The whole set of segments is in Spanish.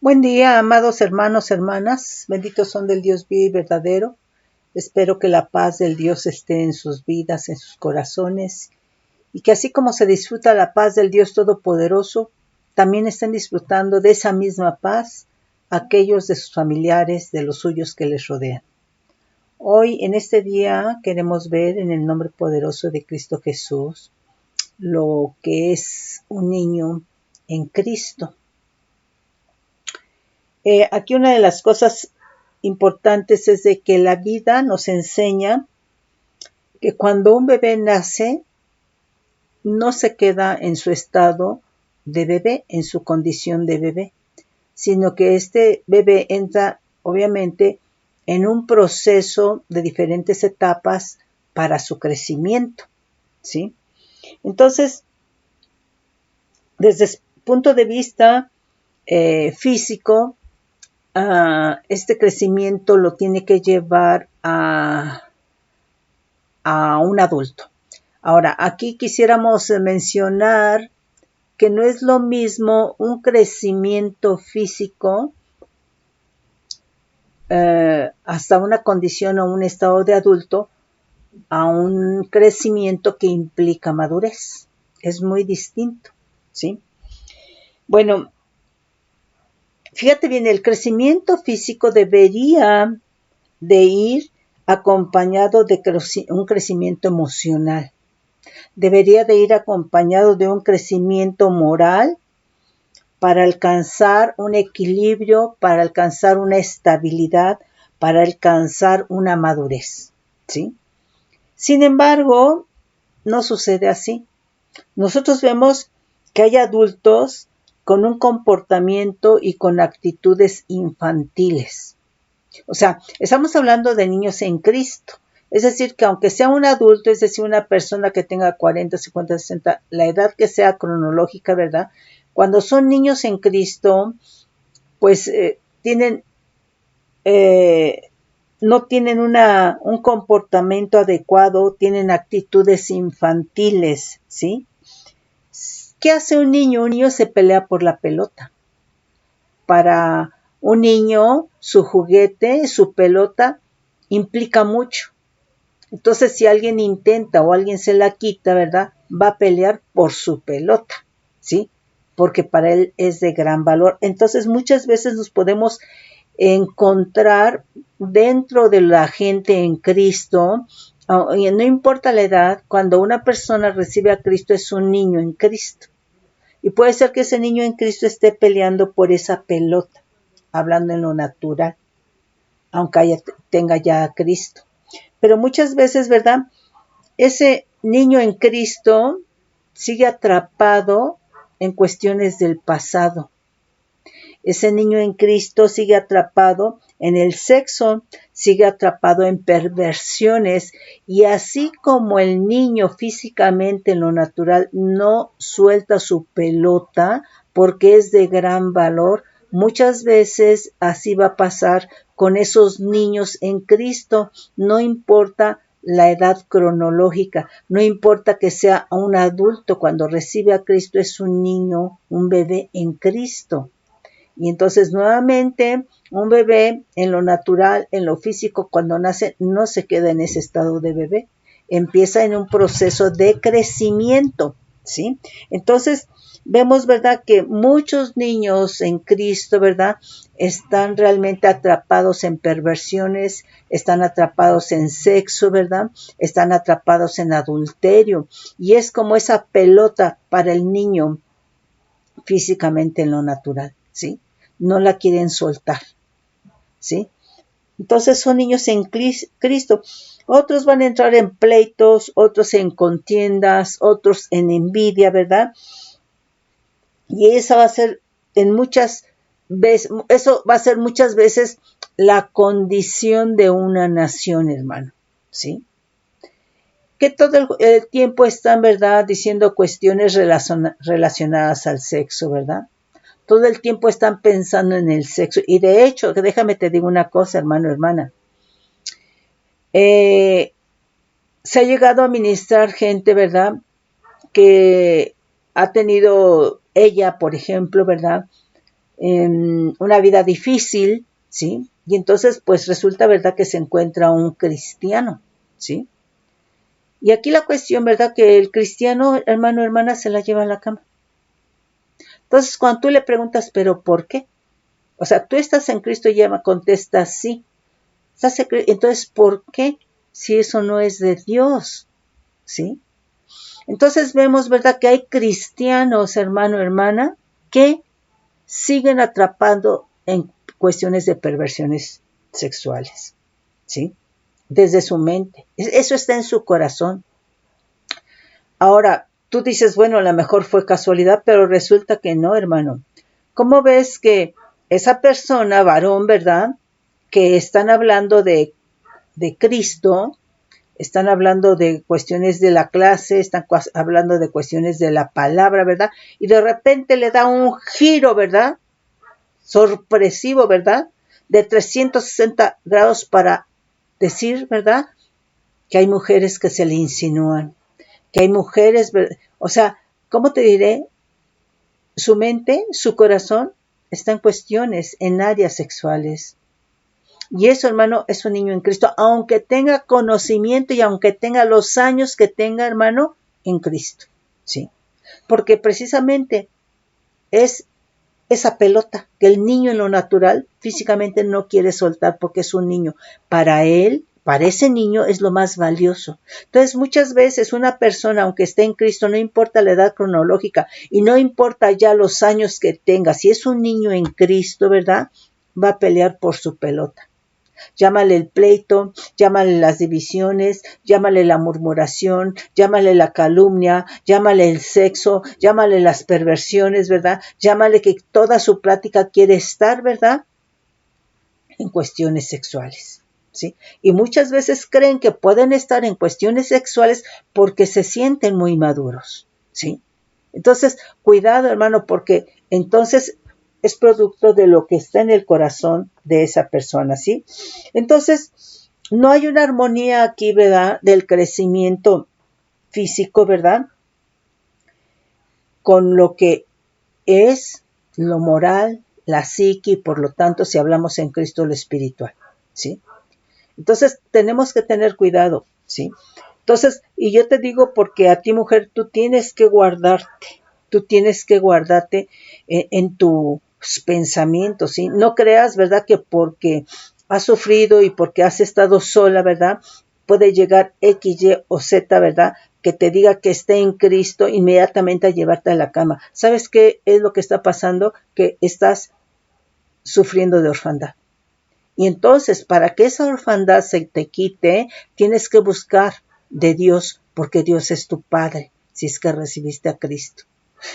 Buen día, amados hermanos, hermanas. Benditos son del Dios vivo y verdadero. Espero que la paz del Dios esté en sus vidas, en sus corazones, y que así como se disfruta la paz del Dios Todopoderoso, también estén disfrutando de esa misma paz aquellos de sus familiares, de los suyos que les rodean. Hoy, en este día, queremos ver en el nombre poderoso de Cristo Jesús lo que es un niño en Cristo. Aquí una de las cosas importantes es de que la vida nos enseña que cuando un bebé nace, no se queda en su estado de bebé, en su condición de bebé, sino que este bebé entra, obviamente, en un proceso de diferentes etapas para su crecimiento, ¿sí? Entonces, desde el punto de vista físico, este crecimiento lo tiene que llevar a un adulto. Ahora, aquí quisiéramos mencionar que no es lo mismo un crecimiento físico hasta una condición o un estado de adulto a un crecimiento que implica madurez. Es muy distinto, ¿sí? Bueno, fíjate bien, el crecimiento físico debería de ir acompañado de un crecimiento emocional. Debería de ir acompañado de un crecimiento moral para alcanzar un equilibrio, para alcanzar una estabilidad, para alcanzar una madurez, ¿sí? Sin embargo, no sucede así. Nosotros vemos que hay adultos con un comportamiento y con actitudes infantiles. O sea, estamos hablando de niños en Cristo. Es decir, que aunque sea un adulto, es decir, una persona que tenga 40, 50, 60, la edad que sea cronológica, ¿verdad? Cuando son niños en Cristo, pues no tienen un comportamiento adecuado, tienen actitudes infantiles, ¿sí? ¿Qué hace un niño? Un niño se pelea por la pelota. Para un niño, su juguete, su pelota, implica mucho. Entonces, si alguien intenta o alguien se la quita, ¿verdad? Va a pelear por su pelota, ¿sí? Porque para él es de gran valor. Entonces, muchas veces nos podemos encontrar dentro de la gente en Cristo, y no importa la edad, cuando una persona recibe a Cristo es un niño en Cristo. Y puede ser que ese niño en Cristo esté peleando por esa pelota, hablando en lo natural, aunque tenga ya a Cristo. Pero muchas veces, ¿verdad? Ese niño en Cristo sigue atrapado en cuestiones del pasado. Ese niño en Cristo sigue atrapado en el sexo, sigue atrapado en perversiones, y así como el niño físicamente en lo natural no suelta su pelota porque es de gran valor, muchas veces así va a pasar con esos niños en Cristo. No importa la edad cronológica, no importa que sea un adulto, cuando recibe a Cristo es un niño, un bebé en Cristo. Y entonces nuevamente un bebé en lo natural, en lo físico, cuando nace, no se queda en ese estado de bebé. Empieza en un proceso de crecimiento, ¿sí? Entonces vemos, ¿verdad?, que muchos niños en Cristo, ¿verdad?, están realmente atrapados en perversiones, están atrapados en sexo, ¿verdad?, están atrapados en adulterio. Y es como esa pelota para el niño físicamente en lo natural, ¿sí? No la quieren soltar, ¿sí? Entonces son niños en Cristo. Otros van a entrar en pleitos, otros en contiendas, otros en envidia, ¿verdad? Y esa va a ser eso va a ser muchas veces la condición de una nación, hermano, ¿sí? Que todo el tiempo están, ¿verdad?, diciendo cuestiones relacionadas al sexo, ¿verdad? Todo el tiempo están pensando en el sexo. Y de hecho, déjame te digo una cosa, hermano, hermana. Se ha llegado a ministrar gente, ¿verdad?, que ha tenido ella, por ejemplo, ¿verdad?, una vida difícil, ¿sí? Y entonces, pues resulta, ¿verdad?, que se encuentra un cristiano, ¿sí? Y aquí la cuestión, ¿verdad?, que el cristiano, hermano, hermana, se la lleva a la cama. Entonces, cuando tú le preguntas, ¿pero por qué? O sea, tú estás en Cristo y ella contesta, sí. Entonces, ¿por qué? Si eso no es de Dios, ¿sí? Entonces vemos, ¿verdad?, que hay cristianos, hermano, hermana, que siguen atrapando en cuestiones de perversiones sexuales, ¿sí? Desde su mente. Eso está en su corazón. Ahora, tú dices, bueno, a lo mejor fue casualidad, pero resulta que no, hermano. ¿Cómo ves que esa persona, varón, ¿verdad?, que están hablando de Cristo, están hablando de cuestiones de la clase, están hablando de cuestiones de la palabra, ¿verdad? Y de repente le da un giro, ¿verdad?, sorpresivo, ¿verdad?, de 360 grados para decir, ¿verdad?, que hay mujeres que se le insinúan, que hay mujeres, o sea, ¿cómo te diré? Su mente, su corazón está en cuestiones, en áreas sexuales. Y eso, hermano, es un niño en Cristo, aunque tenga conocimiento y aunque tenga los años que tenga, hermano, en Cristo, ¿sí? Porque precisamente es esa pelota que el niño en lo natural físicamente no quiere soltar porque es un niño. Para él, para ese niño es lo más valioso. Entonces, muchas veces una persona, aunque esté en Cristo, no importa la edad cronológica y no importa ya los años que tenga, si es un niño en Cristo, ¿verdad?, va a pelear por su pelota. Llámale el pleito, llámale las divisiones, llámale la murmuración, llámale la calumnia, llámale el sexo, llámale las perversiones, ¿verdad? Llámale que toda su plática quiere estar, ¿verdad?, en cuestiones sexuales, ¿sí? Y muchas veces creen que pueden estar en cuestiones sexuales porque se sienten muy maduros, ¿sí? Entonces, cuidado, hermano, porque entonces es producto de lo que está en el corazón de esa persona, ¿sí? Entonces, no hay una armonía aquí, ¿verdad?, del crecimiento físico, ¿verdad?, con lo que es lo moral, la psique y por lo tanto, si hablamos en Cristo, lo espiritual, ¿sí? Entonces, tenemos que tener cuidado, ¿sí? Entonces, y yo te digo porque a ti, mujer, tú tienes que guardarte en tus pensamientos, ¿sí? No creas, ¿verdad?, que porque has sufrido y porque has estado sola, ¿verdad?, puede llegar X, Y o Z, ¿verdad?, que te diga que esté en Cristo inmediatamente a llevarte a la cama. ¿Sabes qué es lo que está pasando? Que estás sufriendo de orfandad. Y entonces, para que esa orfandad se te quite, tienes que buscar de Dios, porque Dios es tu Padre, si es que recibiste a Cristo.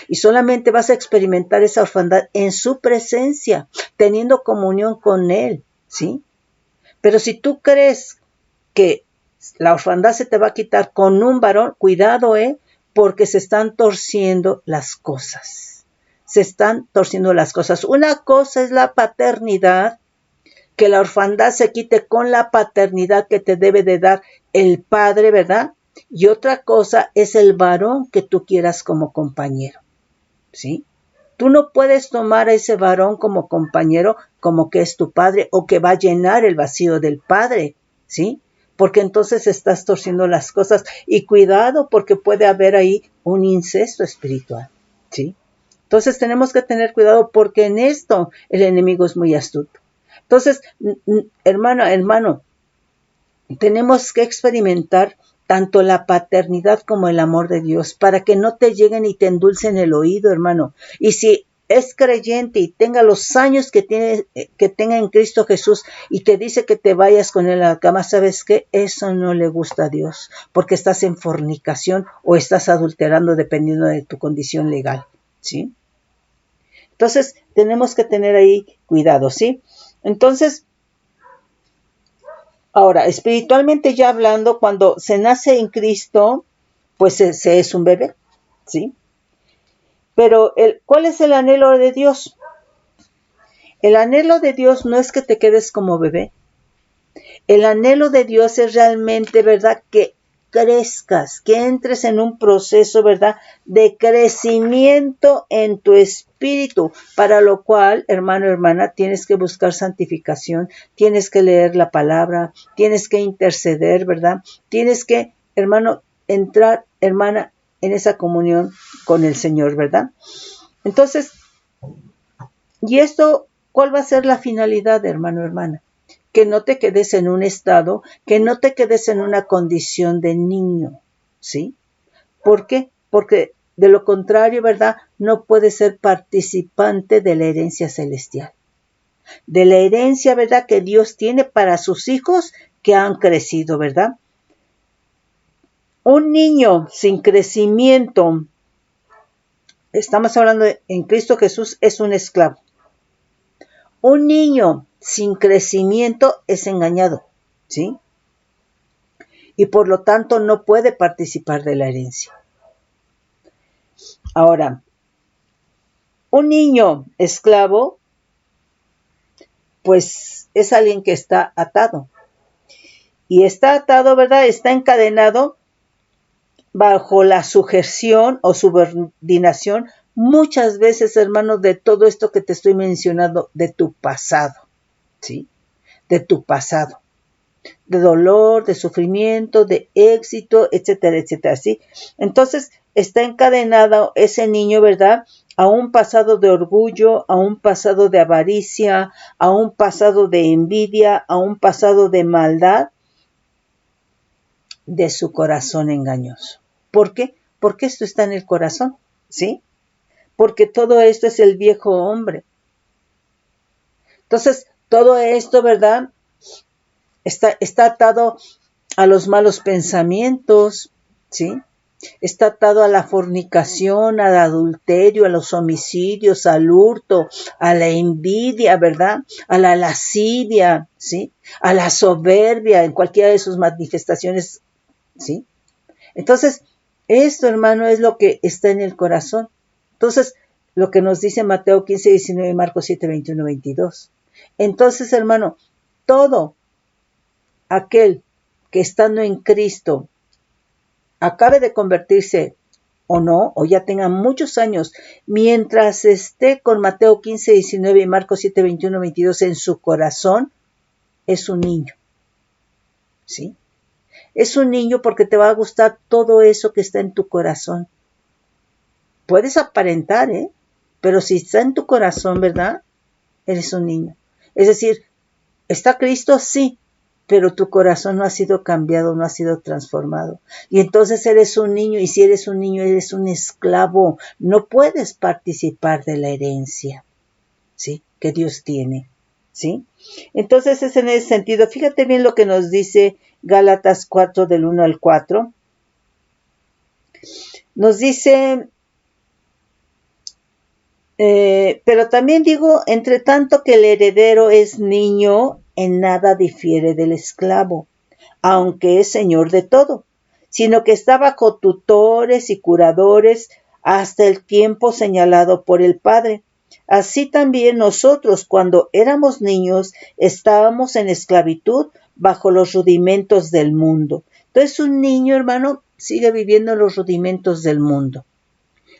Y solamente vas a experimentar esa orfandad en su presencia, teniendo comunión con Él, ¿sí? Pero si tú crees que la orfandad se te va a quitar con un varón, cuidado, porque se están torciendo las cosas. Se están torciendo las cosas. Una cosa es la paternidad, que la orfandad se quite con la paternidad que te debe de dar el padre, ¿verdad? Y otra cosa es el varón que tú quieras como compañero, ¿sí? Tú no puedes tomar a ese varón como compañero, como que es tu padre o que va a llenar el vacío del padre, ¿sí? Porque entonces estás torciendo las cosas. Y cuidado, porque puede haber ahí un incesto espiritual, ¿sí? Entonces tenemos que tener cuidado porque en esto el enemigo es muy astuto. Entonces, hermano, tenemos que experimentar tanto la paternidad como el amor de Dios para que no te lleguen y te endulcen el oído, hermano. Y si es creyente y tenga los años que tenga en Cristo Jesús y te dice que te vayas con él a la cama, ¿sabes qué? Eso no le gusta a Dios, porque estás en fornicación o estás adulterando dependiendo de tu condición legal, ¿sí? Entonces, tenemos que tener ahí cuidado, ¿sí? Entonces, ahora, espiritualmente ya hablando, cuando se nace en Cristo, pues se es un bebé, ¿sí? Pero ¿cuál es el anhelo de Dios? El anhelo de Dios no es que te quedes como bebé. El anhelo de Dios es realmente, ¿verdad?, que crezcas, que entres en un proceso, ¿verdad?, de crecimiento en tu espíritu espíritu, para lo cual, hermano, hermana, tienes que buscar santificación, tienes que leer la palabra, tienes que interceder, ¿verdad? Tienes que, hermano, entrar, hermana, en esa comunión con el Señor, ¿verdad? Entonces, ¿y esto cuál va a ser la finalidad, hermano, hermana? Que no te quedes en un estado, que no te quedes en una condición de niño, ¿sí? ¿Por qué? Porque de lo contrario, ¿verdad? No puedes ser participante de la herencia celestial. De la herencia, ¿verdad? Que Dios tiene para sus hijos que han crecido, ¿verdad? Un niño sin crecimiento, estamos hablando en Cristo Jesús, es un esclavo. Un niño sin crecimiento es engañado, ¿sí? Y por lo tanto no puede participar de la herencia. Ahora, un niño esclavo, pues es alguien que está atado. Y está atado, ¿verdad? Está encadenado bajo la sujeción o subordinación, muchas veces, hermano, de todo esto que te estoy mencionando, de tu pasado, ¿sí? De tu pasado. De dolor, de sufrimiento, de éxito, etcétera, etcétera, ¿sí? Entonces, está encadenado ese niño, ¿verdad? A un pasado de orgullo, a un pasado de avaricia, a un pasado de envidia, a un pasado de maldad de su corazón engañoso. ¿Por qué? Porque esto está en el corazón, ¿sí? Porque todo esto es el viejo hombre. Entonces, todo esto, ¿verdad? Está atado a los malos pensamientos, ¿sí? Está atado a la fornicación, al adulterio, a los homicidios, al hurto, a la envidia, ¿verdad? A la lascivia, ¿sí? A la soberbia en cualquiera de sus manifestaciones, ¿sí? Entonces, esto, hermano, es lo que está en el corazón. Entonces, lo que nos dice Mateo 15, 19, Marcos 7, 21, 22. Entonces, hermano, todo aquel que estando en Cristo acabe de convertirse o no, o ya tenga muchos años, mientras esté con Mateo 15, 19 y Marcos 7, 21, 22 en su corazón, es un niño, ¿sí? Es un niño porque te va a gustar todo eso que está en tu corazón. Puedes aparentar, pero si está en tu corazón, ¿verdad? Eres un niño. Es decir, ¿está Cristo? Sí, pero tu corazón no ha sido cambiado, no ha sido transformado. Y entonces eres un niño, y si eres un niño, eres un esclavo. No puedes participar de la herencia, ¿sí? Que Dios tiene, ¿sí? Entonces es en ese sentido. Fíjate bien lo que nos dice Gálatas 4 del 1 al 4. Nos dice, pero también digo, entre tanto que el heredero es niño, en nada difiere del esclavo, aunque es señor de todo, sino que está bajo tutores y curadores hasta el tiempo señalado por el Padre. Así también nosotros, cuando éramos niños, estábamos en esclavitud bajo los rudimentos del mundo. Entonces un niño, hermano, sigue viviendo en los rudimentos del mundo.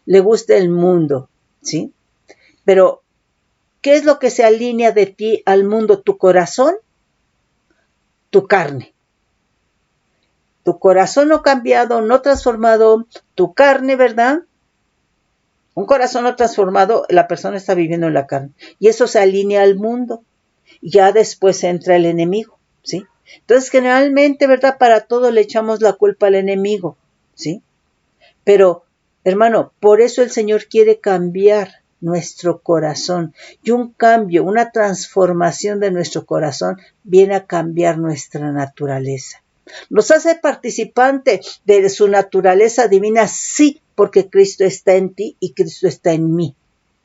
Le gusta el mundo, ¿sí? Pero, ¿qué es lo que se alinea de ti al mundo? ¿Tu corazón? Tu carne. Tu corazón no cambiado, no transformado, tu carne, ¿verdad? Un corazón no transformado, la persona está viviendo en la carne. Y eso se alinea al mundo. Ya después entra el enemigo, ¿sí? Entonces, generalmente, ¿verdad? Para todo le echamos la culpa al enemigo, ¿sí? Pero, hermano, por eso el Señor quiere cambiar nuestro corazón. Y un cambio, una transformación de nuestro corazón viene a cambiar nuestra naturaleza. Nos hace participante de su naturaleza divina, sí, porque Cristo está en ti y Cristo está en mí.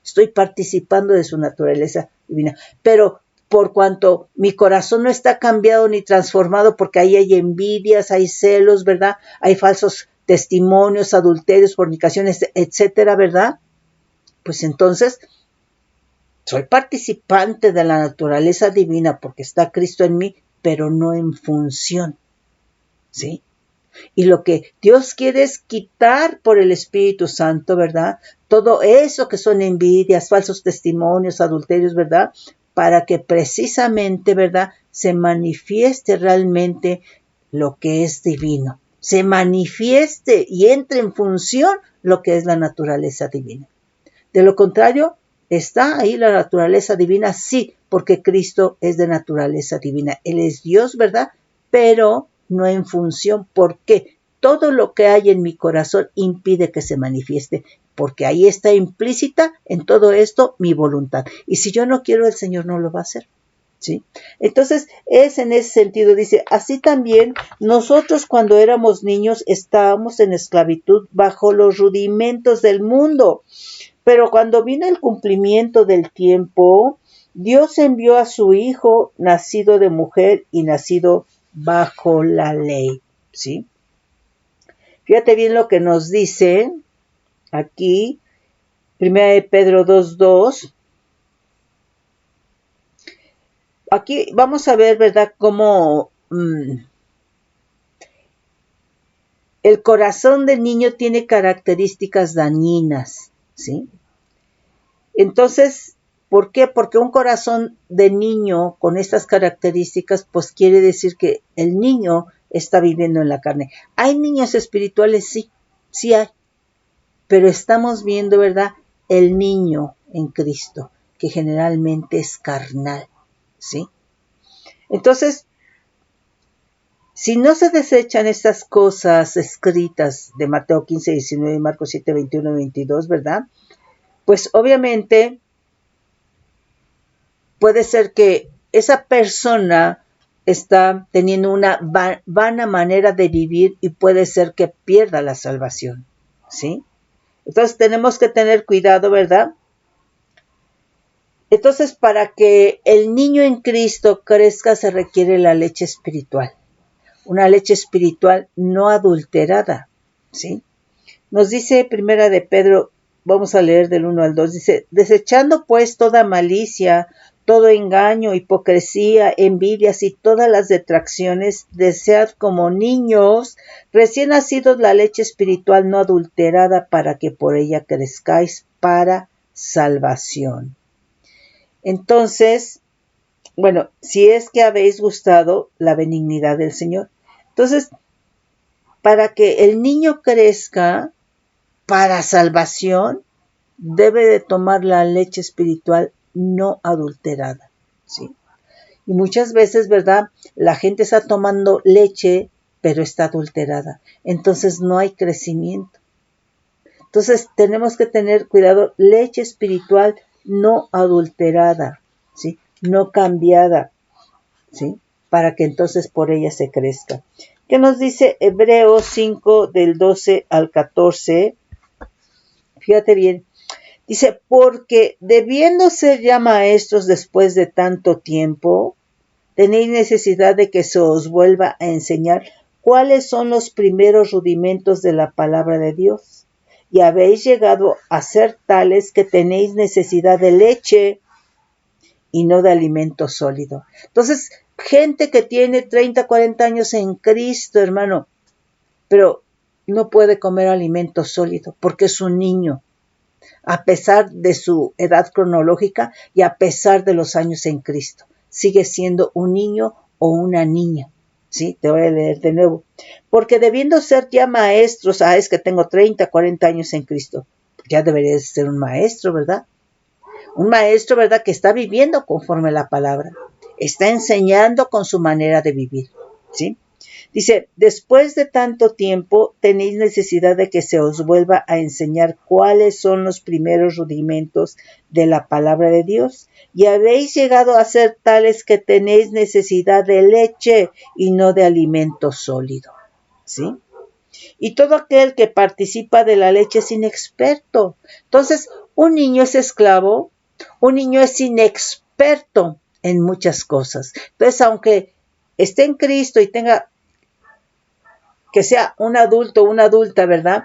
Estoy participando de su naturaleza divina. Pero por cuanto mi corazón no está cambiado ni transformado, porque ahí hay envidias, hay celos, ¿verdad? Hay falsos testimonios, adulterios, fornicaciones, etcétera, ¿verdad? Pues entonces soy participante de la naturaleza divina porque está Cristo en mí, pero no en función, ¿sí? Y lo que Dios quiere es quitar por el Espíritu Santo, ¿verdad? todo eso que son envidias, falsos testimonios, adulterios, ¿verdad? Para que precisamente, ¿verdad?, se manifieste realmente lo que es divino. Se manifieste y entre en función lo que es la naturaleza divina. De lo contrario, ¿está ahí la naturaleza divina? Sí, porque Cristo es de naturaleza divina. Él es Dios, ¿verdad? Pero no en función. ¿Por qué? Todo lo que hay en mi corazón impide que se manifieste, porque ahí está implícita en todo esto mi voluntad. Y si yo no quiero, el Señor no lo va a hacer. ¿Sí? Entonces, es en ese sentido, dice, así también nosotros cuando éramos niños estábamos en esclavitud bajo los rudimentos del mundo. Pero cuando vino el cumplimiento del tiempo, Dios envió a su Hijo, nacido de mujer y nacido bajo la ley. ¿Sí? Fíjate bien lo que nos dice aquí, 1 de Pedro 2:2. Aquí vamos a ver, ¿verdad?, cómo el corazón del niño tiene características dañinas, ¿sí? Entonces, ¿por qué? Porque un corazón de niño con estas características, pues quiere decir que el niño está viviendo en la carne. ¿Hay niños espirituales? Sí, sí hay. Pero estamos viendo, ¿verdad?, el niño en Cristo, que generalmente es carnal, ¿sí? Entonces, si no se desechan estas cosas escritas de Mateo 15:19 y Marcos 7:21 y 22, ¿verdad?, pues obviamente puede ser que esa persona está teniendo una vana manera de vivir y puede ser que pierda la salvación, ¿sí? Entonces tenemos que tener cuidado, ¿verdad? Entonces, para que el niño en Cristo crezca se requiere la leche espiritual, una leche espiritual no adulterada, ¿sí? Nos dice Primera de Pedro, vamos a leer del 1 al 2, dice, desechando pues toda malicia, todo engaño, hipocresía, envidias y todas las detracciones, desead como niños recién nacidos la leche espiritual no adulterada para que por ella crezcáis para salvación. Entonces, bueno, si es que habéis gustado la benignidad del Señor. Entonces, para que el niño crezca para salvación, debe de tomar la leche espiritual no adulterada, ¿sí? Y muchas veces, ¿verdad?, la gente está tomando leche, pero está adulterada. Entonces no hay crecimiento. Entonces tenemos que tener cuidado, leche espiritual no adulterada, ¿sí?, no cambiada, ¿sí?, para que entonces por ella se crezca. ¿Qué nos dice Hebreos 5 del 12 al 14? Fíjate bien. Dice, porque debiendo ser ya maestros después de tanto tiempo, tenéis necesidad de que se os vuelva a enseñar cuáles son los primeros rudimentos de la palabra de Dios. Y habéis llegado a ser tales que tenéis necesidad de leche y no de alimento sólido. Entonces, gente que tiene 30, 40 años en Cristo, hermano, pero no puede comer alimento sólido porque es un niño, a pesar de su edad cronológica y a pesar de los años en Cristo. Sigue siendo un niño o una niña. ¿Sí? Te voy a leer de nuevo. Porque debiendo ser ya maestros, es que tengo 30, 40 años en Cristo, ya debería ser un maestro, ¿verdad? Un maestro, ¿verdad?, que está viviendo conforme a la palabra. Está enseñando con su manera de vivir, ¿sí? Dice, después de tanto tiempo tenéis necesidad de que se os vuelva a enseñar cuáles son los primeros rudimentos de la palabra de Dios. Y habéis llegado a ser tales que tenéis necesidad de leche y no de alimento sólido, ¿sí? Y todo aquel que participa de la leche es inexperto. Entonces, un niño es esclavo, un niño es inexperto en muchas cosas. Entonces, aunque esté en Cristo y tenga que sea un adulto o una adulta, ¿verdad?,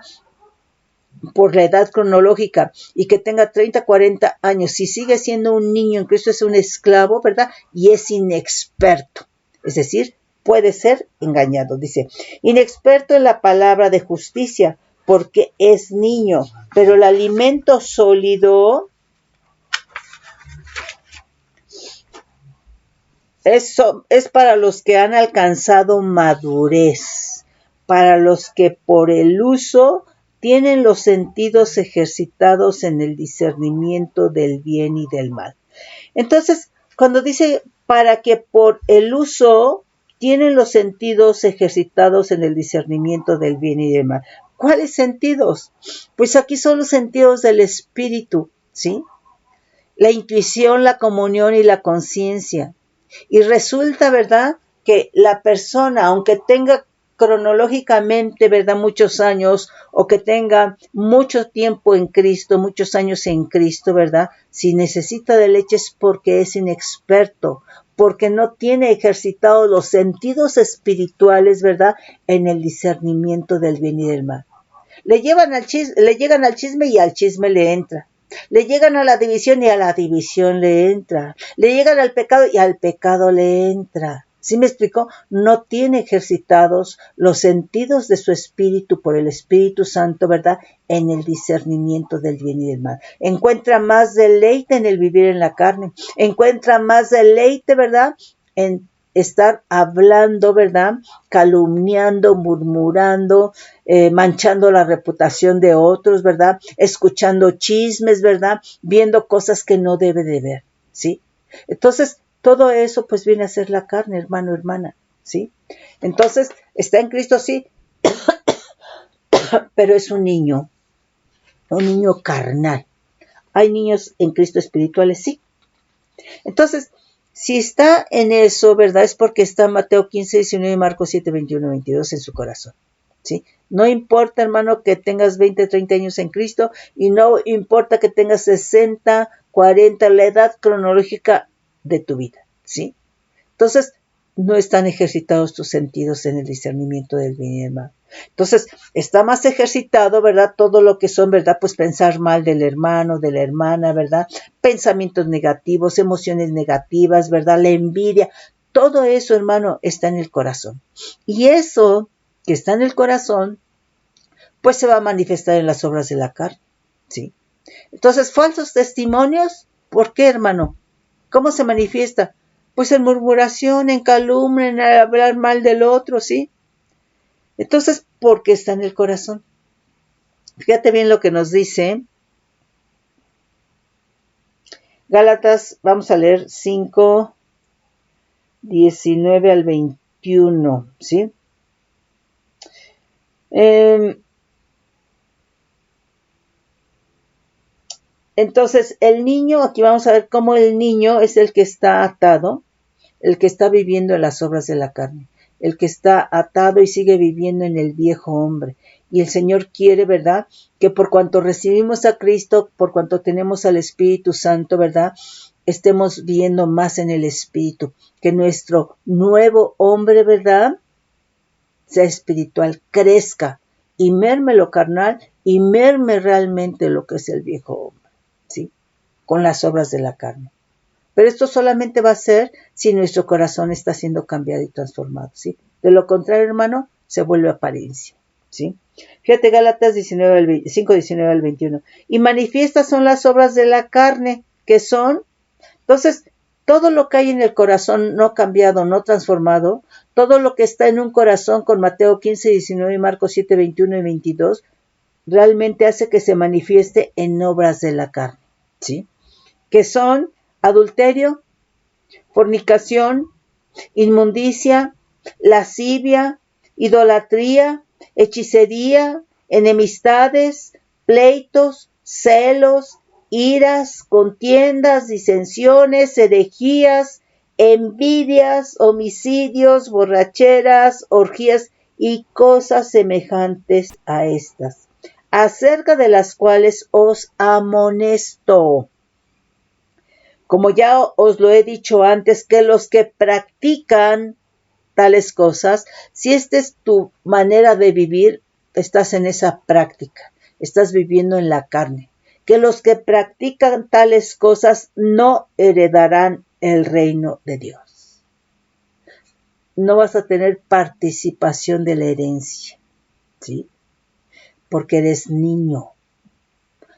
por la edad cronológica y que tenga 30, 40 años, si sigue siendo un niño en Cristo es un esclavo, ¿verdad?, y es inexperto. Es decir, puede ser engañado. Dice, inexperto en la palabra de justicia, porque es niño. Pero el alimento sólido es para los que han alcanzado madurez, para los que por el uso tienen los sentidos ejercitados en el discernimiento del bien y del mal. Entonces, cuando dice para que por el uso tienen los sentidos ejercitados en el discernimiento del bien y del mal. ¿Cuáles sentidos? Pues aquí son los sentidos del espíritu, ¿sí? La intuición, la comunión y la conciencia. Y resulta, ¿verdad?, que la persona, aunque tenga cronológicamente, ¿verdad?, muchos años, o que tenga mucho tiempo en Cristo, muchos años en Cristo, ¿verdad?, si necesita de leche es porque es inexperto, porque no tiene ejercitados los sentidos espirituales, ¿verdad?, en el discernimiento del bien y del mal. Le llegan al chisme y al chisme le entra. Le llegan a la división y a la división le entra. Le llegan al pecado y al pecado le entra. ¿Sí me explico? No tiene ejercitados los sentidos de su espíritu por el Espíritu Santo, ¿verdad?, en el discernimiento del bien y del mal. Encuentra más deleite en el vivir en la carne. Encuentra más deleite, ¿verdad?, en estar hablando, ¿verdad?, calumniando, murmurando, manchando la reputación de otros, ¿verdad?, escuchando chismes, ¿verdad?, viendo cosas que no debe de ver, ¿sí? Entonces, todo eso pues viene a ser la carne, hermano, hermana, ¿sí? Entonces, está en Cristo, sí, pero es un niño carnal. Hay niños en Cristo espirituales, sí. Entonces, si está en eso, ¿verdad?, es porque está Mateo 15, 19, Marcos 7, 21, 22 en su corazón, ¿sí? No importa, hermano, que tengas 20, 30 años en Cristo, y no importa que tengas 60, 40, la edad cronológica de tu vida, ¿sí? Entonces, no están ejercitados tus sentidos en el discernimiento del bien y del mal. Entonces, está más ejercitado, ¿verdad?, todo lo que son, ¿verdad?, pues pensar mal del hermano, de la hermana, ¿verdad?, pensamientos negativos, emociones negativas, ¿verdad?, la envidia. Todo eso, hermano, está en el corazón. Y eso que está en el corazón, pues se va a manifestar en las obras de la carne, ¿sí? Entonces, falsos testimonios, ¿por qué, hermano? ¿Cómo se manifiesta? Pues en murmuración, en calumnia, en hablar mal del otro, ¿sí? Entonces, ¿por qué está en el corazón? Fíjate bien lo que nos dice Gálatas, vamos a leer 5, 19 al 21, ¿sí? Entonces, el niño, aquí vamos a ver cómo el niño es el que está atado, el que está viviendo en las obras de la carne, el que está atado y sigue viviendo en el viejo hombre. Y el Señor quiere, ¿verdad?, que por cuanto recibimos a Cristo, por cuanto tenemos al Espíritu Santo, ¿verdad?, estemos viendo más en el Espíritu, que nuestro nuevo hombre, ¿verdad?, sea espiritual, crezca y merme lo carnal y merme realmente lo que es el viejo hombre, ¿sí?, con las obras de la carne. Pero esto solamente va a ser si nuestro corazón está siendo cambiado y transformado, ¿sí? De lo contrario, hermano, se vuelve apariencia, ¿sí? Fíjate, Gálatas 5, 19 al 21. Y manifiestas son las obras de la carne, que son, entonces, todo lo que hay en el corazón no cambiado, no transformado, todo lo que está en un corazón con Mateo 15, 19, Marcos 7, 21 y 22, realmente hace que se manifieste en obras de la carne, ¿sí? Que son adulterio, fornicación, inmundicia, lascivia, idolatría, hechicería, enemistades, pleitos, celos, iras, contiendas, disensiones, herejías, envidias, homicidios, borracheras, orgías y cosas semejantes a estas, acerca de las cuales os amonesto, como ya os lo he dicho antes, que los que practican tales cosas, si esta es tu manera de vivir, estás en esa práctica, estás viviendo en la carne. Que los que practican tales cosas no heredarán el reino de Dios. No vas a tener participación de la herencia, ¿sí? porque eres niño.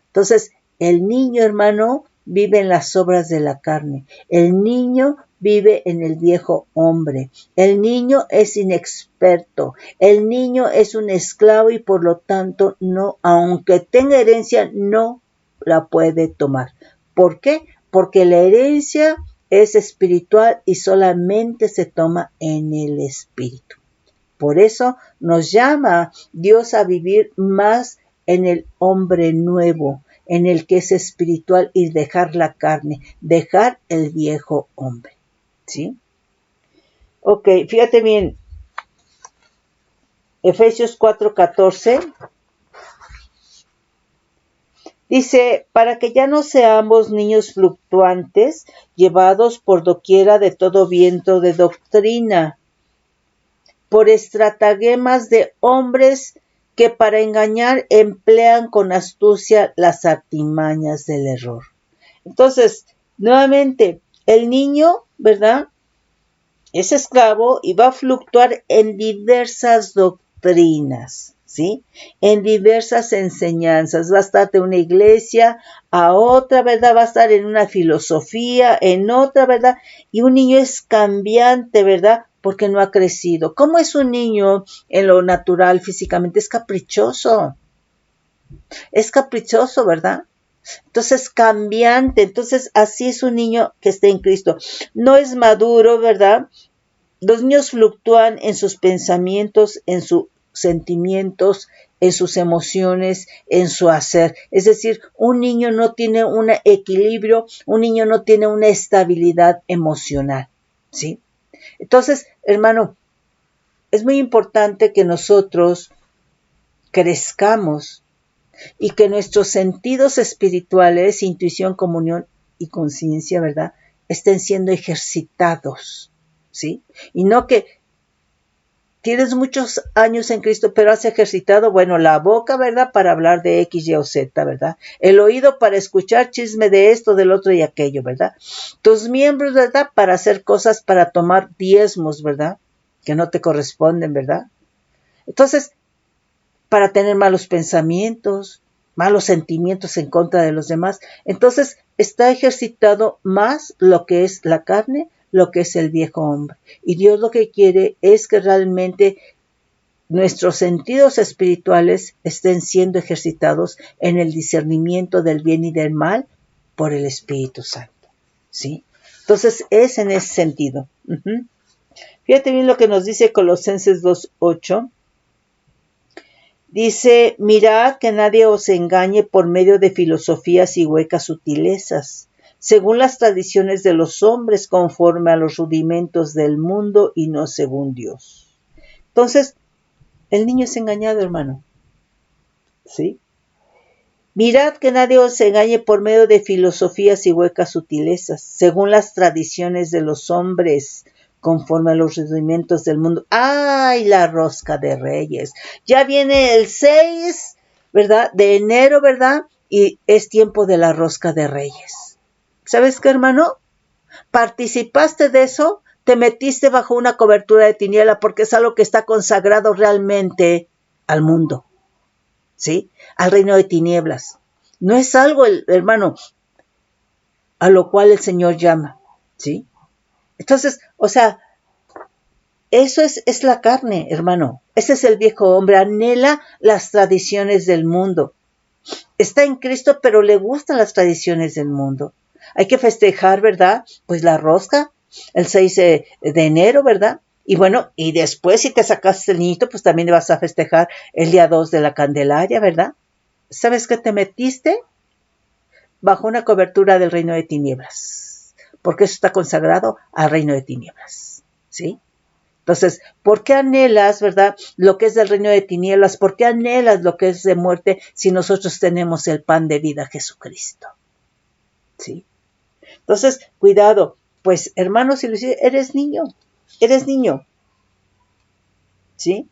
Entonces, el niño, hermano, vive en las obras de la carne. El niño vive en el viejo hombre. El niño es inexperto. El niño es un esclavo y por lo tanto no, aunque tenga herencia, no la puede tomar. ¿Por qué? Porque la herencia es espiritual y solamente se toma en el espíritu. Por eso nos llama Dios a vivir más en el hombre nuevo, en el que es espiritual y dejar la carne, dejar el viejo hombre. ¿Sí? Ok, fíjate bien. Efesios 4:14 dice, para que ya no seamos niños fluctuantes, llevados por doquiera de todo viento de doctrina, por estratagemas de hombres que para engañar emplean con astucia las artimañas del error. Entonces, nuevamente, el niño, ¿verdad?, es esclavo y va a fluctuar en diversas doctrinas, ¿sí? En diversas enseñanzas. Va a estar de una iglesia a otra, ¿verdad? Va a estar en una filosofía, en otra, ¿verdad? Y un niño es cambiante, ¿verdad? Porque no ha crecido. ¿Cómo es un niño en lo natural físicamente? Es caprichoso. Es caprichoso, ¿verdad? Entonces, cambiante. Entonces, así es un niño que está en Cristo. No es maduro, ¿verdad? Los niños fluctúan en sus pensamientos, en sus sentimientos, en sus emociones, en su hacer. Es decir, un niño no tiene un equilibrio, un niño no tiene una estabilidad emocional, ¿sí? Entonces, hermano, es muy importante que nosotros crezcamos y que nuestros sentidos espirituales, intuición, comunión y conciencia, ¿verdad?, estén siendo ejercitados, ¿sí? Y no que tienes muchos años en Cristo, pero has ejercitado, bueno, la boca, ¿verdad?, para hablar de X, Y o Z, ¿verdad? El oído para escuchar chisme de esto, del otro y aquello, ¿verdad? Tus miembros, ¿verdad?, para hacer cosas, para tomar diezmos, ¿verdad?, que no te corresponden, ¿verdad? Entonces, para tener malos pensamientos, malos sentimientos en contra de los demás. Entonces, está ejercitado más lo que es la carne, lo que es el viejo hombre. Y Dios lo que quiere es que realmente nuestros sentidos espirituales estén siendo ejercitados en el discernimiento del bien y del mal por el Espíritu Santo, ¿sí? Entonces, es en ese sentido. Fíjate bien lo que nos dice Colosenses 2:8. Dice, mirad que nadie os engañe por medio de filosofías y huecas sutilezas, según las tradiciones de los hombres, conforme a los rudimentos del mundo y no según Dios. Entonces, el niño es engañado, hermano. ¿Sí? Mirad que nadie os engañe por medio de filosofías y huecas sutilezas, según las tradiciones de los hombres, conforme a los rudimentos del mundo. ¡Ay, la rosca de Reyes! Ya viene el 6, ¿verdad?, de enero, ¿verdad? Y es tiempo de la rosca de Reyes. ¿Sabes qué, hermano? ¿Participaste de eso? Te metiste bajo una cobertura de tiniebla porque es algo que está consagrado realmente al mundo, ¿sí? Al reino de tinieblas. No es algo, hermano, a lo cual el Señor llama, ¿sí? Entonces, o sea, eso es la carne, hermano. Ese es el viejo hombre. Anhela las tradiciones del mundo. Está en Cristo, pero le gustan las tradiciones del mundo. Hay que festejar, ¿verdad? Pues la rosca, el 6 de enero, ¿verdad? Y bueno, y después si te sacaste el niñito, pues también vas a festejar el día 2 de la Candelaria, ¿verdad? ¿Sabes qué te metiste? Bajo una cobertura del reino de tinieblas. Porque eso está consagrado al reino de tinieblas, ¿sí? Entonces, ¿por qué anhelas, verdad, lo que es del reino de tinieblas? ¿Por qué anhelas lo que es de muerte si nosotros tenemos el pan de vida, Jesucristo? ¿Sí? Entonces, cuidado. Pues, hermanos, si eres niño. ¿Sí?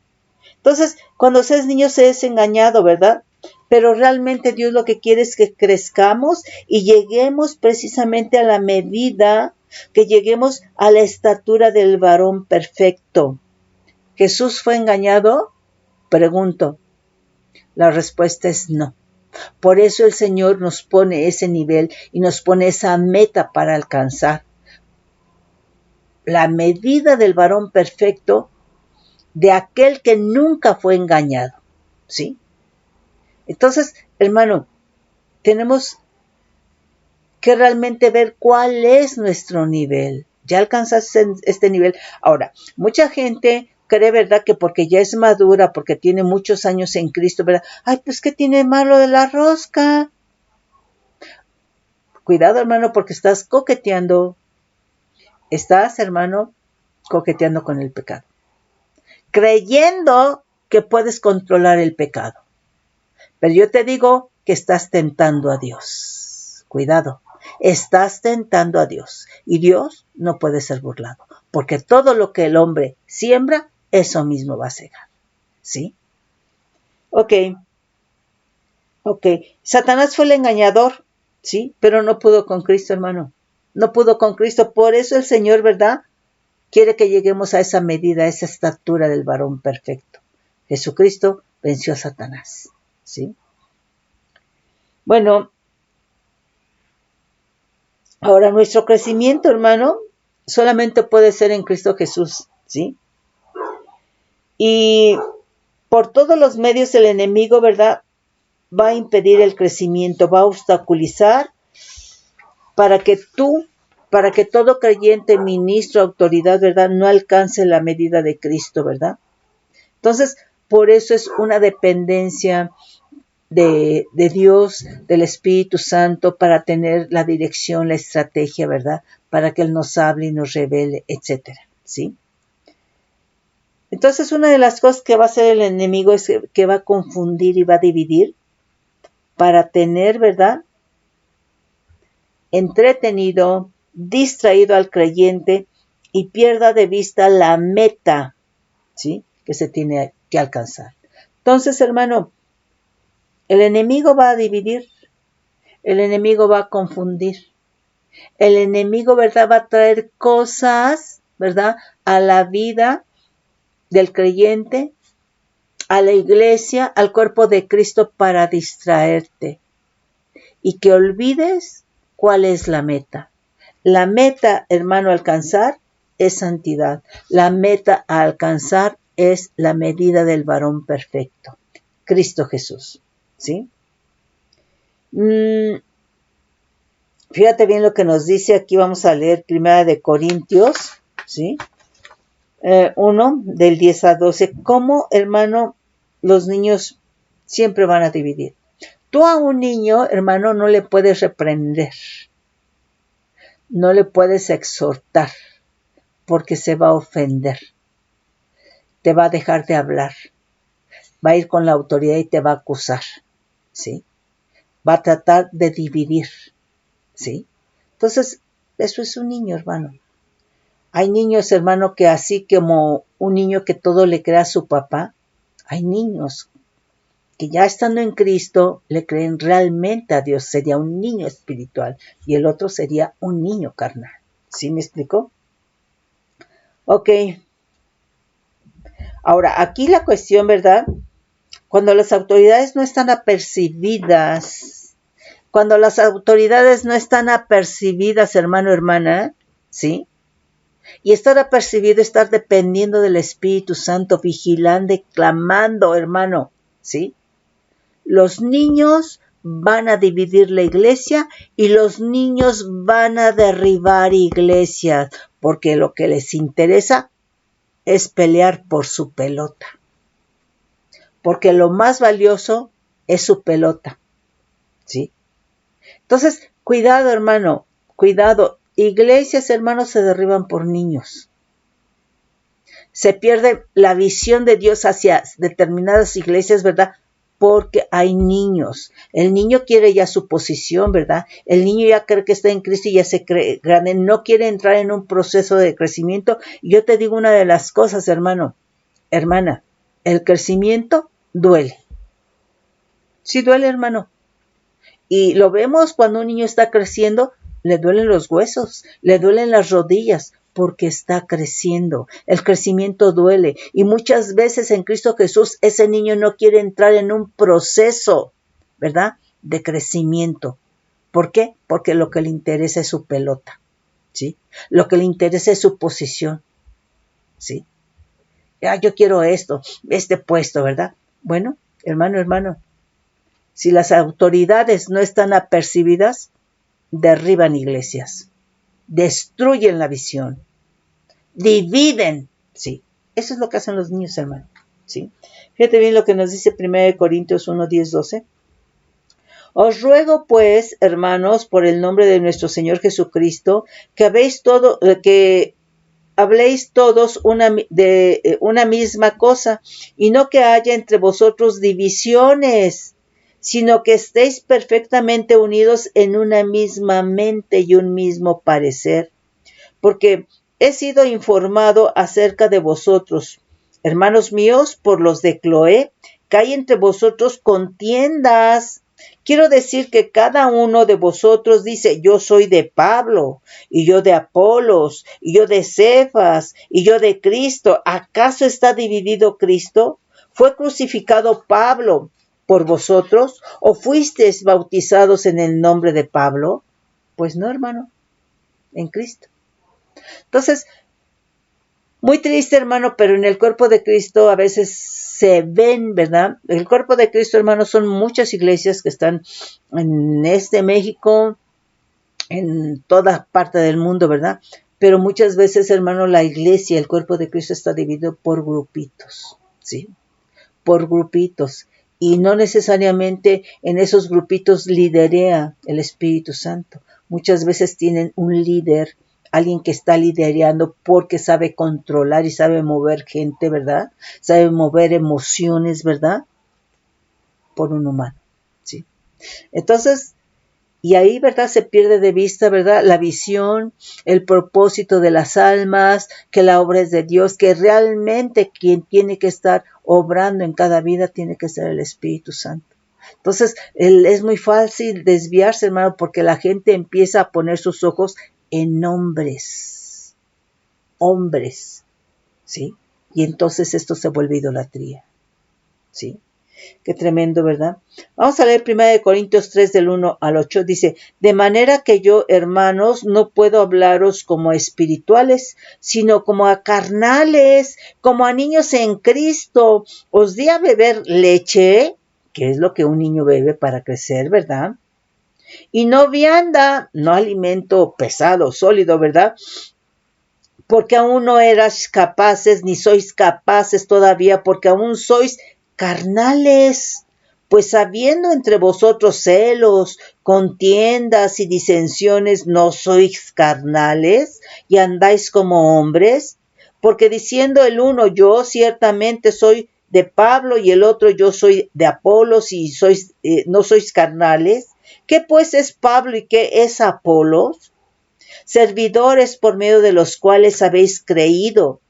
Entonces, cuando seas niño, se es engañado, ¿verdad? Pero realmente Dios lo que quiere es que crezcamos y lleguemos precisamente a la medida, que lleguemos a la estatura del varón perfecto. ¿Jesús fue engañado? Pregunto. La respuesta es no. Por eso el Señor nos pone ese nivel y nos pone esa meta para alcanzar. La medida del varón perfecto, de aquel que nunca fue engañado, ¿sí? Entonces, hermano, tenemos que realmente ver cuál es nuestro nivel. Ya alcanzaste este nivel. Ahora, mucha gente cree, ¿verdad?, que porque ya es madura, porque tiene muchos años en Cristo, ¿verdad? Ay, pues, ¿qué tiene malo de la rosca? Cuidado, hermano, porque estás coqueteando. Estás, hermano, coqueteando con el pecado. Creyendo que puedes controlar el pecado. Pero yo te digo que estás tentando a Dios. Cuidado. Estás tentando a Dios. Y Dios no puede ser burlado. Porque todo lo que el hombre siembra, eso mismo va a cegar. ¿Sí? Ok. Satanás fue el engañador. ¿Sí? Pero no pudo con Cristo, hermano. No pudo con Cristo. Por eso el Señor, ¿verdad?, quiere que lleguemos a esa medida, a esa estatura del varón perfecto. Jesucristo venció a Satanás. ¿Sí? Bueno, ahora nuestro crecimiento, hermano, solamente puede ser en Cristo Jesús, ¿sí? Y por todos los medios el enemigo, ¿verdad?, va a impedir el crecimiento, va a obstaculizar para que todo creyente, ministro, autoridad, ¿verdad?, no alcance la medida de Cristo, ¿verdad? Entonces, por eso es una dependencia de Dios, del Espíritu Santo, para tener la dirección, la estrategia, ¿verdad?, para que Él nos hable y nos revele, etcétera, ¿sí? Entonces, una de las cosas que va a hacer el enemigo es que va a confundir y va a dividir para tener, ¿verdad?, entretenido, distraído al creyente y pierda de vista la meta, ¿sí?, que se tiene que alcanzar. Entonces, hermano, el enemigo va a dividir, el enemigo va a confundir, el enemigo, ¿verdad?, va a traer cosas, ¿verdad?, a la vida del creyente, a la iglesia, al cuerpo de Cristo, para distraerte y que olvides cuál es la meta. La meta, hermano, a alcanzar es santidad. La meta a alcanzar es la medida del varón perfecto, Cristo Jesús, ¿sí? Fíjate bien lo que nos dice aquí. Vamos a leer 1 de Corintios, ¿sí? 1, del 10 a 12. ¿Cómo, hermano, los niños siempre van a dividir? Tú a un niño, hermano, no le puedes reprender, no le puedes exhortar, porque se va a ofender, te va a dejar de hablar, va a ir con la autoridad y te va a acusar, ¿sí? Va a tratar de dividir, ¿sí? Entonces, eso es un niño, hermano. Hay niños, hermano, que así como un niño que todo le cree a su papá, hay niños que ya estando en Cristo le creen realmente a Dios. Sería un niño espiritual y el otro sería un niño carnal. ¿Sí me explicó? Ok. Ahora, aquí la cuestión, ¿verdad? Cuando las autoridades no están apercibidas, hermano, hermana, ¿sí? Y estar apercibido, estar dependiendo del Espíritu Santo, vigilando, clamando, hermano, ¿sí? Los niños van a dividir la iglesia y los niños van a derribar iglesias, porque lo que les interesa es pelear por su pelota. Porque lo más valioso es su pelota, ¿sí? Entonces, cuidado, hermano, cuidado. Iglesias, hermanos, se derriban por niños. Se pierde la visión de Dios hacia determinadas iglesias, ¿verdad? Porque hay niños. El niño quiere ya su posición, ¿verdad? El niño ya cree que está en Cristo y ya se cree grande. No quiere entrar en un proceso de crecimiento. Y yo te digo una de las cosas, hermano, hermana, el crecimiento duele. Sí duele, hermano. Y lo vemos cuando un niño está creciendo, le duelen los huesos, le duelen las rodillas. porque está creciendo. El crecimiento duele. Y muchas veces en Cristo Jesús ese niño no quiere entrar en un proceso, ¿verdad?, de crecimiento. ¿Por qué? Porque lo que le interesa es su pelota, ¿sí? Lo que le interesa es su posición, ¿sí? Yo quiero esto, este puesto, ¿verdad? Bueno, hermano, si las autoridades no están apercibidas, derriban iglesias, destruyen la visión, dividen, ¿sí? Eso es lo que hacen los niños, hermano, ¿sí? Fíjate bien lo que nos dice 1 Corintios 1, 10, 12. Os ruego, pues, hermanos, por el nombre de nuestro Señor Jesucristo, que habléis todos una misma cosa, y no que haya entre vosotros divisiones, sino que estéis perfectamente unidos en una misma mente y un mismo parecer. Porque he sido informado acerca de vosotros, hermanos míos, por los de Cloé, que hay entre vosotros contiendas. Quiero decir que cada uno de vosotros dice, yo soy de Pablo, y yo de Apolos, y yo de Cefas, y yo de Cristo. ¿Acaso está dividido Cristo? ¿Fue crucificado Pablo por vosotros? ¿O fuisteis bautizados en el nombre de Pablo? Pues no, hermano, en Cristo. Entonces, muy triste, hermano, pero en el cuerpo de Cristo a veces se ven, ¿verdad? El cuerpo de Cristo, hermano, son muchas iglesias que están en México, en toda parte del mundo, ¿verdad? Pero muchas veces, hermano, la iglesia, el cuerpo de Cristo está dividido por grupitos, ¿sí? Por grupitos. Y no necesariamente en esos grupitos liderea el Espíritu Santo. Muchas veces tienen un líder, alguien que está liderando porque sabe controlar y sabe mover gente, ¿verdad? Sabe mover emociones, ¿verdad? Por un humano, ¿sí? Entonces, y ahí, ¿verdad?, se pierde de vista, ¿verdad?, la visión, el propósito de las almas, que la obra es de Dios, que realmente quien tiene que estar obrando en cada vida tiene que ser el Espíritu Santo. Entonces, es muy fácil desviarse, hermano, porque la gente empieza a poner sus ojos en hombres, ¿sí? Y entonces esto se vuelve idolatría, ¿sí? Qué tremendo, ¿verdad? Vamos a leer 1 Corintios 3 del 1 al 8. Dice, de manera que yo, hermanos, no puedo hablaros como a espirituales, sino como a carnales, como a niños en Cristo. Os di a beber leche, que es lo que un niño bebe para crecer, ¿verdad? Y no vianda, no alimento pesado, sólido, ¿verdad? Porque aún no eras capaces, ni sois capaces todavía, porque aún sois carnales, pues habiendo entre vosotros celos, contiendas y disensiones, ¿no sois carnales y andáis como hombres? Porque diciendo el uno, yo ciertamente soy de Pablo, y el otro, yo soy de Apolos, y no sois carnales. ¿Qué pues es Pablo y qué es Apolos? Servidores por medio de los cuales habéis creído,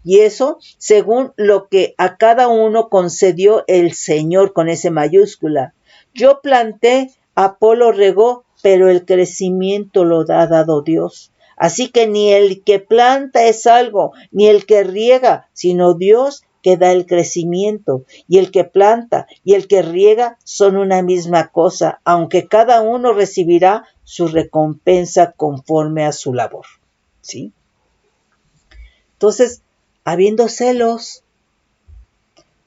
y eso según lo que a cada uno concedió el Señor, con S mayúscula. Yo planté, Apolo regó, pero el crecimiento lo ha dado Dios. Así que ni el que planta es algo, ni el que riega, sino Dios que da el crecimiento. Y el que planta y el que riega son una misma cosa, aunque cada uno recibirá su recompensa conforme a su labor. ¿Sí? Entonces, habiendo celos,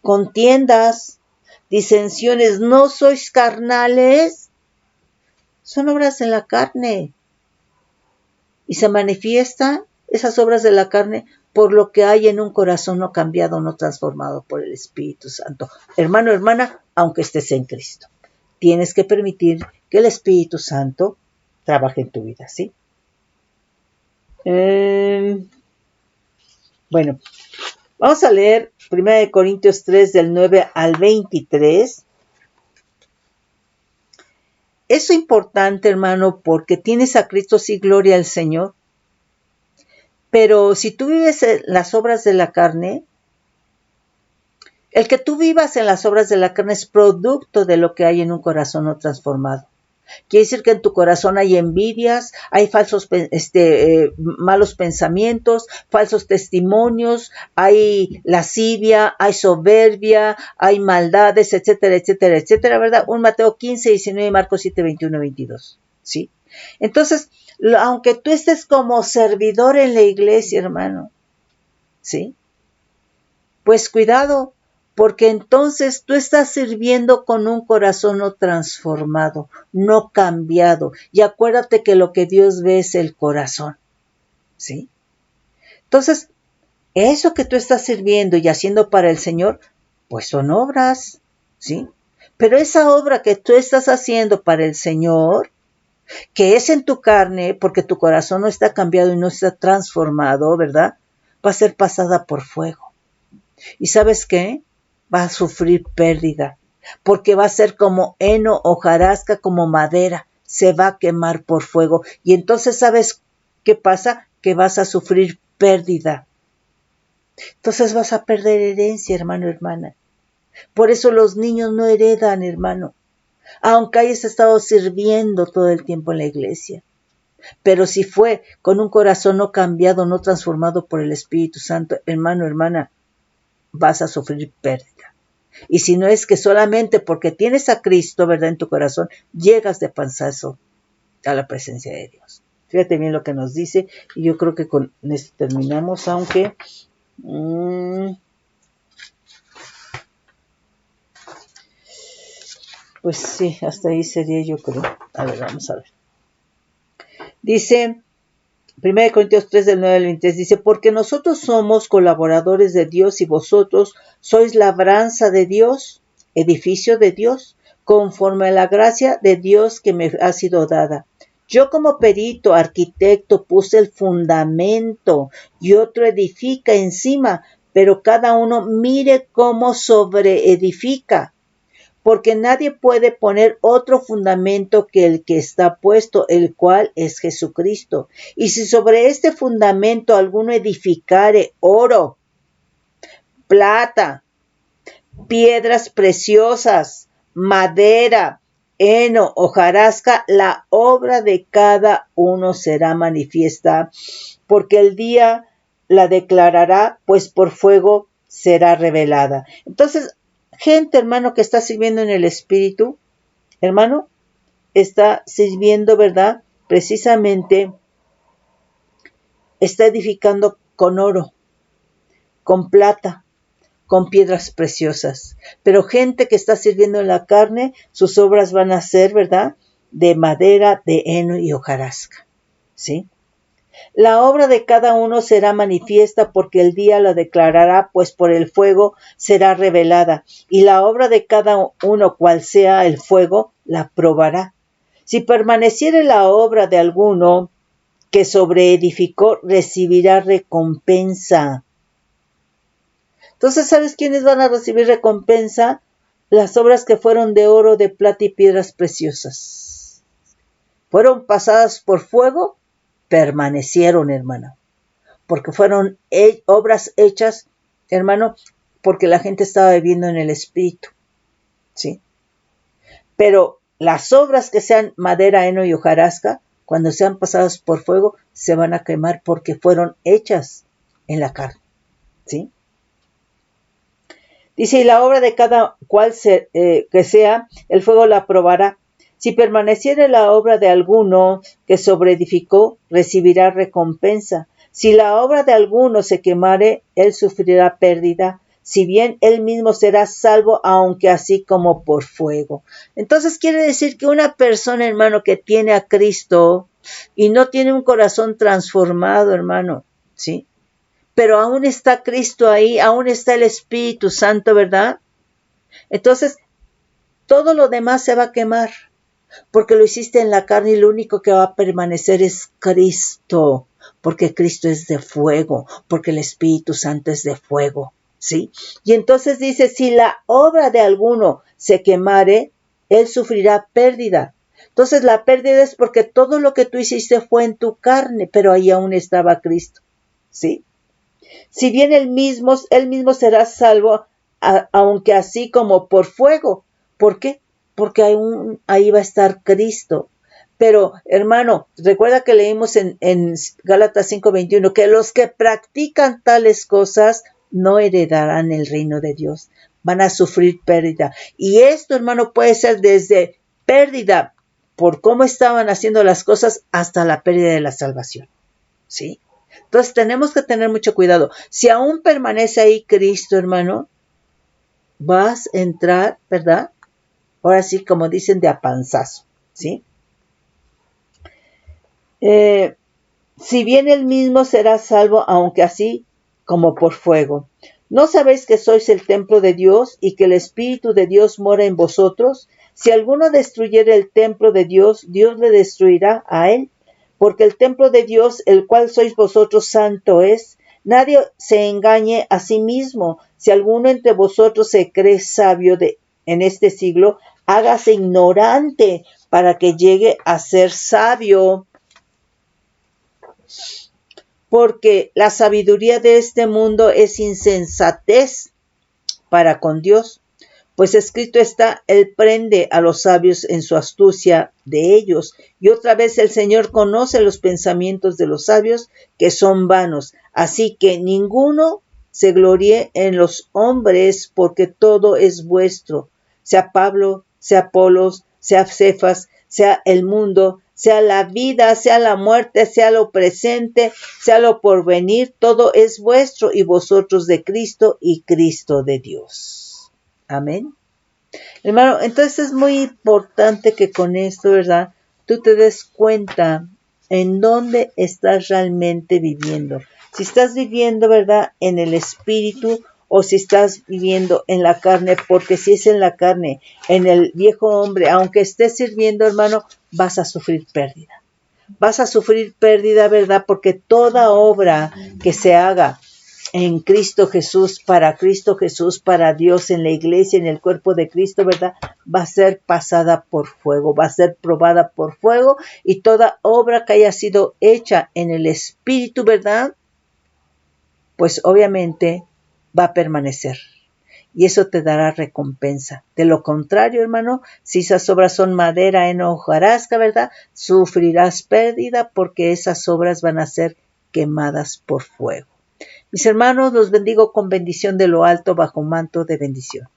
contiendas, disensiones, ¿no sois carnales? Son obras de la carne. Y se manifiestan esas obras de la carne por lo que hay en un corazón no cambiado, no transformado por el Espíritu Santo. Hermano, hermana, aunque estés en Cristo, tienes que permitir que el Espíritu Santo trabaje en tu vida, ¿sí? Bueno, vamos a leer 1 Corintios 3 del 9 al 23. Es importante, hermano, porque tienes a Cristo, sí, gloria al Señor. Pero si tú vives en las obras de la carne, el que tú vivas en las obras de la carne es producto de lo que hay en un corazón no transformado. Quiere decir que en tu corazón hay envidias, hay malos pensamientos, falsos testimonios, hay lascivia, hay soberbia, hay maldades, etcétera, etcétera, etcétera, ¿verdad? Un Mateo 15, 19, Marcos 7, 21, 22, ¿sí? Entonces, aunque tú estés como servidor en la iglesia, hermano, ¿sí? Pues cuidado, porque entonces tú estás sirviendo con un corazón no transformado, no cambiado. Y acuérdate que lo que Dios ve es el corazón, ¿sí? Entonces, eso que tú estás sirviendo y haciendo para el Señor, pues son obras, ¿sí? Pero esa obra que tú estás haciendo para el Señor, que es en tu carne, porque tu corazón no está cambiado y no está transformado, ¿verdad? Va a ser pasada por fuego. ¿Y sabes qué? Va a sufrir pérdida, porque va a ser como heno, hojarasca, como madera, se va a quemar por fuego. Y entonces, ¿sabes qué pasa? Que vas a sufrir pérdida. Entonces vas a perder herencia, hermano, hermana. Por eso los niños no heredan, hermano, aunque hayas estado sirviendo todo el tiempo en la iglesia. Pero si fue con un corazón no cambiado, no transformado por el Espíritu Santo, hermano, hermana, vas a sufrir pérdida. Y si no es que solamente porque tienes a Cristo, ¿verdad?, en tu corazón, llegas de panzazo a la presencia de Dios. Fíjate bien lo que nos dice, y yo creo que con esto terminamos, aunque pues sí, hasta ahí sería, yo creo. A ver, vamos a ver. Dice 1 Corintios 3 del 9 al 23, dice, porque nosotros somos colaboradores de Dios y vosotros sois labranza de Dios, edificio de Dios, conforme a la gracia de Dios que me ha sido dada. Yo como perito, arquitecto, puse el fundamento y otro edifica encima, pero cada uno mire cómo sobreedifica. Porque nadie puede poner otro fundamento que el que está puesto, el cual es Jesucristo. Y si sobre este fundamento alguno edificare oro, plata, piedras preciosas, madera, heno, hojarasca, la obra de cada uno será manifiesta, porque el día la declarará, pues por fuego será revelada. Entonces, gente, hermano, que está sirviendo en el Espíritu, hermano, está sirviendo, ¿verdad? Precisamente está edificando con oro, con plata, con piedras preciosas. Pero gente que está sirviendo en la carne, sus obras van a ser, ¿verdad?, de madera, de heno y hojarasca, ¿sí? La obra de cada uno será manifiesta, porque el día la declarará, pues por el fuego será revelada, y la obra de cada uno, cual sea el fuego, la probará. Si permaneciere la obra de alguno que sobreedificó, recibirá recompensa. Entonces, ¿sabes quiénes van a recibir recompensa? Las obras que fueron de oro, de plata y piedras preciosas. Fueron pasadas por fuego, permanecieron, hermano, porque fueron obras hechas, hermano, porque la gente estaba viviendo en el Espíritu, ¿sí? Pero las obras que sean madera, heno y hojarasca, cuando sean pasadas por fuego, se van a quemar porque fueron hechas en la carne, ¿sí? Dice, y la obra de cada cual que sea, el fuego la probará. Si permaneciere la obra de alguno que sobreedificó, recibirá recompensa. Si la obra de alguno se quemare, él sufrirá pérdida, si bien él mismo será salvo, aunque así como por fuego. Entonces quiere decir que una persona, hermano, que tiene a Cristo y no tiene un corazón transformado, hermano, ¿sí?, pero aún está Cristo ahí, aún está el Espíritu Santo, ¿verdad? Entonces, todo lo demás se va a quemar, porque lo hiciste en la carne y lo único que va a permanecer es Cristo, porque Cristo es de fuego, porque el Espíritu Santo es de fuego, ¿sí? Y entonces dice, si la obra de alguno se quemare, él sufrirá pérdida. Entonces, la pérdida es porque todo lo que tú hiciste fue en tu carne, pero ahí aún estaba Cristo, ¿sí? Si bien él mismo será salvo, aunque así como por fuego. ¿Por qué? porque ahí va a estar Cristo. Pero, hermano, recuerda que leímos en Gálatas 5:21 que los que practican tales cosas no heredarán el reino de Dios. Van a sufrir pérdida. Y esto, hermano, puede ser desde pérdida por cómo estaban haciendo las cosas hasta la pérdida de la salvación. ¿Sí? Entonces tenemos que tener mucho cuidado. Si aún permanece ahí Cristo, hermano, vas a entrar, ¿verdad? Ahora sí, como dicen, de a panzazo. ¿Sí? Si bien él mismo será salvo, aunque así como por fuego. ¿No sabéis que sois el templo de Dios y que el Espíritu de Dios mora en vosotros? Si alguno destruyere el templo de Dios, Dios le destruirá a él, porque el templo de Dios, el cual sois vosotros, santo es. Nadie se engañe a sí mismo. Si alguno entre vosotros se cree sabio en este siglo, hágase ignorante para que llegue a ser sabio. Porque la sabiduría de este mundo es insensatez para con Dios. Pues escrito está, Él prende a los sabios en su astucia de ellos. Y otra vez el Señor conoce los pensamientos de los sabios, que son vanos. Así que ninguno se gloríe en los hombres, porque todo es vuestro. Sea Pablo, sea Apolos, sea Cefas, sea el mundo, sea la vida, sea la muerte, sea lo presente, sea lo porvenir, todo es vuestro y vosotros de Cristo y Cristo de Dios. Amén. Hermano, entonces es muy importante que con esto, ¿verdad? Tú te des cuenta en dónde estás realmente viviendo. Si estás viviendo, ¿verdad? En el espíritu o si estás viviendo en la carne, porque si es en la carne, en el viejo hombre, aunque estés sirviendo, hermano, vas a sufrir pérdida. Vas a sufrir pérdida, ¿verdad? Porque toda obra que se haga en Cristo Jesús, para Dios, en la iglesia, en el cuerpo de Cristo, ¿verdad? Va a ser pasada por fuego, va a ser probada por fuego, y toda obra que haya sido hecha en el Espíritu, ¿verdad? Pues obviamente va a permanecer. Y eso te dará recompensa. De lo contrario, hermano, si esas obras son madera en hojarasca, ¿verdad? Sufrirás pérdida porque esas obras van a ser quemadas por fuego. Mis hermanos, los bendigo con bendición de lo alto bajo manto de bendición.